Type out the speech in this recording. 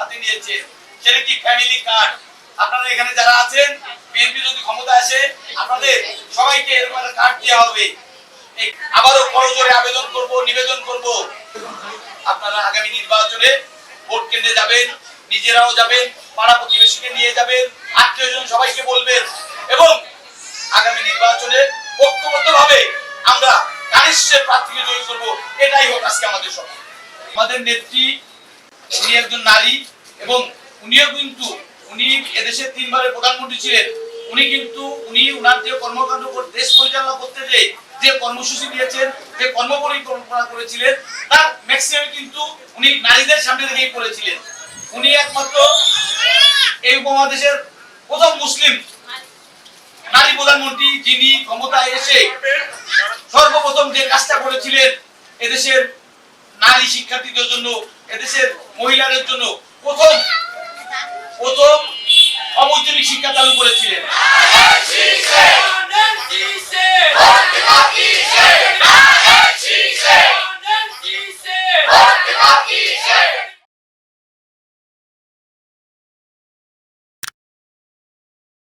হাতে নিয়েছেন, সেটা কি ফ্যামিলি কার্ড। আপনারা এখানে যারা আছেন, বিএনপি যদি ক্ষমতা আসে আপনাদের সবাইকে এরকম একটা কার্ড দেওয়া হবে। আবারও করজোরে আবেদন করব, নিবেদন করব, আপনারা আগামী নির্বাচনে ভোট কেন্দ্রে যাবেন, নিজেরাও যাবেন, পাড়া প্রতিবেশীকে নিয়ে যাবেন, আত্মীয়স্বজন সবাইকে বলবেন এবং আগামী নির্বাচনে ঐক্যবদ্ধভাবে আমরা কানিষ্ঠের প্রার্থীকে জয়ী করব। এটাই হোক আজকে আমাদের স্বপ্ন। আমাদের নেত্রী উনি একজন নারী এবং উনিও কিন্তু উনি এদেশের 3 বারের প্রধানমন্ত্রী ছিলেন। উনি উনার যে কর্মকাণ্ড দেশ পরিচালনা করতে যে কর্মসূচি দিয়েছেন, যে কর্মপরিকল্পনা করেছিলেন, তার ম্যাক্সিমাম কিন্তু উনি নারীদের সামনে রেখেই করেছিলেন। উনি একমাত্র এই উপমহাদেশের প্রথম মুসলিম নারী প্রধানমন্ত্রী যিনি ক্ষমতায় এসে সর্বপ্রথম যে কাজটা করেছিলেন, এদেশের নারী শিক্ষার্থীদের জন্য, এদেশের মহিলাদের জন্য প্রথম অবৈতনিক শিক্ষা চালু করেছিলেন।